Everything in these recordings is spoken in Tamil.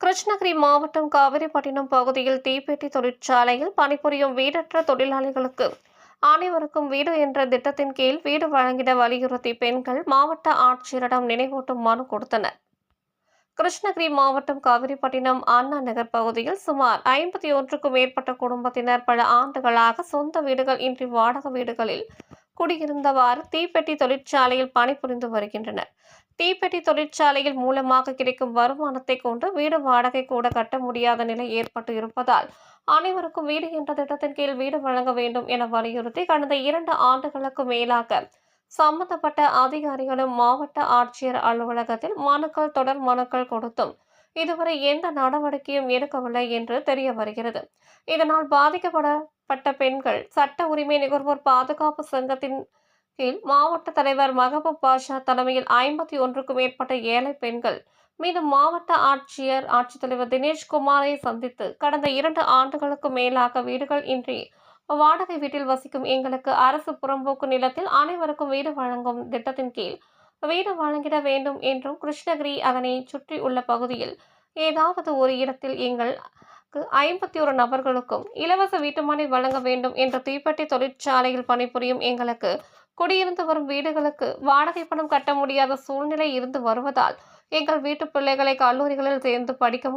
கிருஷ்ணகிரி மாவட்டம் காவிரிப்பட்டினம் பகுதியில் தீப்பெட்டி தொழிற்சாலையில் பணிபுரியும் வீடற்ற தொழிலாளிகளுக்கு அனைவருக்கும் வீடு என்ற திட்டத்தின் கீழ் வீடு வழங்கிட வலியுறுத்தி பெண்கள் மாவட்ட ஆட்சியரிடம் நினைவூட்டும் மனு கொடுத்தனர். கிருஷ்ணகிரி மாவட்டம் காவிரிப்பட்டினம் அண்ணா நகர் பகுதியில் சுமார் 51க்கும் மேற்பட்ட குடும்பத்தினர் பல ஆண்டுகளாக சொந்த வீடுகள் இன்றி வாடகை வீடுகளில் குடியிருந்தவாறு தீப்பெட்டி தொழிற்சாலையில் பணிபுரிந்து வருகின்றனர். தீப்பெட்டி தொழிற்சாலையில் மூலமாக கிடைக்கும் வருமானத்தை கொண்டு வீடு வாடகை கூட கட்ட முடியாத நிலை ஏற்பட்டு இருப்பதால் அனைவருக்கும் வீடு என்ற திட்டத்தின் கீழ் வீடு வழங்க வேண்டும் என வலியுறுத்தி கடந்த 2 ஆண்டுகளுக்கு மேலாக சம்பந்தப்பட்ட அதிகாரிகளும் மாவட்ட ஆட்சியர் அலுவலகத்தில் மனுக்கள் தொடர் மனுக்கள் கொடுத்தும் இதுவரை எந்த நடவடிக்கையும் எடுக்கவில்லை என்று தெரிய வருகிறது. இதனால் பாதிக்கப்பட்ட பெண்கள் சட்ட உரிமை நுகர்வோர் பாதுகாப்பு சங்கத்தின் கீழ் மாவட்ட தலைவர் மகபூப் பாஷா தலைமையில் 51க்கும் மேற்பட்ட ஏழை பெண்கள் மீது மாவட்ட ஆட்சித்தலைவர் தினேஷ்குமாரை சந்தித்து கடந்த 2 ஆண்டுகளுக்கு மேலாக வீடுகள் இன்றி வாடகை வீட்டில் வசிக்கும் எங்களுக்கு அரசு புறம்போக்கு நிலத்தில் அனைவருக்கும் வீடு வழங்கும் திட்டத்தின் கீழ் வீடு வழங்கிட வேண்டும் என்றும் கிருஷ்ணகிரி அதனை சுற்றி உள்ள பகுதியில் ஏதாவது ஒரு இடத்தில் எங்கள் 51 நபர்களுக்கும் இலவச வீட்டுமனை வழங்க வேண்டும் என்ற தீப்பெட்டி தொழிற்சாலையில் பணிபுரியும் எங்களுக்கு குடியிருந்து வரும் வீடுகளுக்கு வாடகை பணம் கட்ட முடியாத சூழ்நிலை இருந்து வருவதால் எங்கள் வீட்டு பிள்ளைகளை கல்லூரிகளில் சேர்ந்து படிக்க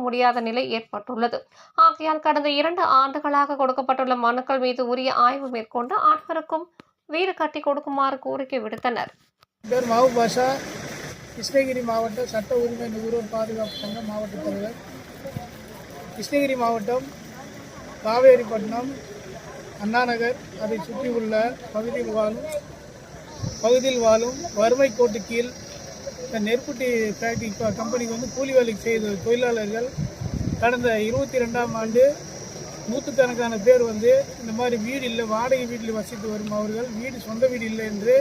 முடியாத நிலை ஏற்பட்டுள்ளது. ஆகையால் கடந்த 2 ஆண்டுகளாக கொடுக்கப்பட்டுள்ள மனுக்கள் மீது உரிய ஆய்வு மேற்கொண்டு அனைவருக்கும் வீடு கட்டி கொடுக்குமாறு கோரிக்கை விடுத்தனர். மகபூப் பாஷா, கிருஷ்ணகிரி மாவட்ட சட்ட உரிமை நுகர்வோர் பாதுகாப்பு சங்க மாவட்ட தலைவர். கிருஷ்ணகிரி மாவட்டம் காவேரிப்பட்டினம் அண்ணாநகர் அதை சுற்றியுள்ள பகுதியில் வாழும் வறுமை கோட்டு கீழ் நெருப்புட்டி ஃபேக்டரி கம்பெனிக்கு கூலி வேலைக்கு செய்த தொழிலாளர்கள் கடந்த 22ஆம் ஆண்டு நூற்றுக்கணக்கான பேர் இந்த மாதிரி வீடு இல்லை, வாடகை வீட்டில் வசித்து வரும் அவர்கள் சொந்த வீடு இல்லை என்று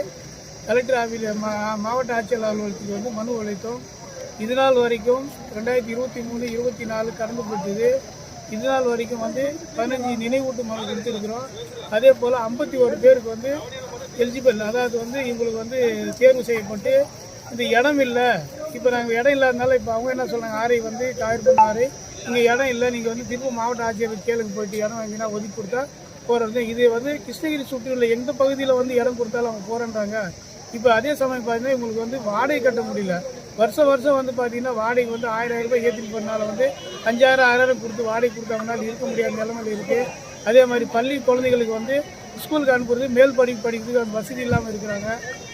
கலெக்டர் ஆஃபீஸில் மாவட்ட ஆட்சியர் அலுவலகத்துக்கு மனு அளித்தோம். இதுநாள் வரைக்கும் 2023, 24 கடந்து போட்டது. இதுநாள் வரைக்கும் 15 நினைவூட்டு மனு கொடுத்துருக்குறோம். அதே போல் 51 பேருக்கு எலிஜிபிள், அதாவது இவங்களுக்கு தேர்வு செய்யப்பட்டு இந்த இடம் இல்லை. இப்போ நாங்கள் இடம் இல்லாதனால இப்போ அவங்க என்ன சொல்கிறாங்க, ஆரை காவிரிப்பட்டினம் ஆரை இங்கே இடம் இல்லை, நீங்கள் திரும்ப மாவட்ட ஆட்சியர் கேளுக்கு போயிட்டு இடம் வாங்கினா ஒதுக்கி கொடுத்தா போகிறது. இது கிருஷ்ணகிரி சுற்றியுள்ள எந்த பகுதியில் இடம் கொடுத்தாலும் அவங்க போகிறேன்றாங்க. இப்போ அதே சமயம் பார்த்தீங்கன்னா இவங்களுக்கு வாடகை கட்ட முடியல. வருஷம் பார்த்தீங்கன்னா வாடகை 1000 ரூபாய் ஏற்றிட்டு போனால 5000 6000 கொடுத்து வாடகை கொடுத்தாங்கனால இருக்க முடியாத நிலைமையில் இருக்குது. அதே மாதிரி பள்ளி குழந்தைகளுக்கு ஸ்கூலுக்கு அனுப்புறது மேல் படிக்கிறதுக்கு வசதி இல்லாமல் இருக்கிறாங்க.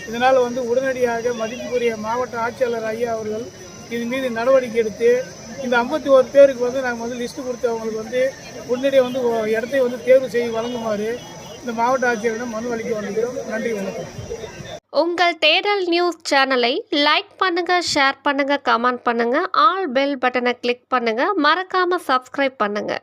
இதனால் உடனடியாக மதிப்புக்குரிய மாவட்ட ஆட்சியாளர் ஐயா அவர்கள் இது மீது நடவடிக்கை எடுத்து இந்த 51 பேருக்கு நாங்கள் லிஸ்ட்டு கொடுத்து அவங்களுக்கு உடனடியாக இடத்தை தேர்வு செய்து வழங்குமாறு இந்த மாவட்ட ஆட்சியரிடம் மனு அளிக்க வந்துக்கிறோம். நன்றி, வணக்கம். உங்கள் தேடல் நியூஸ் சேனலை லைக் பண்ணுங்க, ஷேர் பண்ணுங்க, கமெண்ட் பண்ணுங்க, ஆல் பெல் பட்டனை கிளிக் பண்ணுங்க, மறக்காம சப்ஸ்கிரைப் பண்ணுங்க.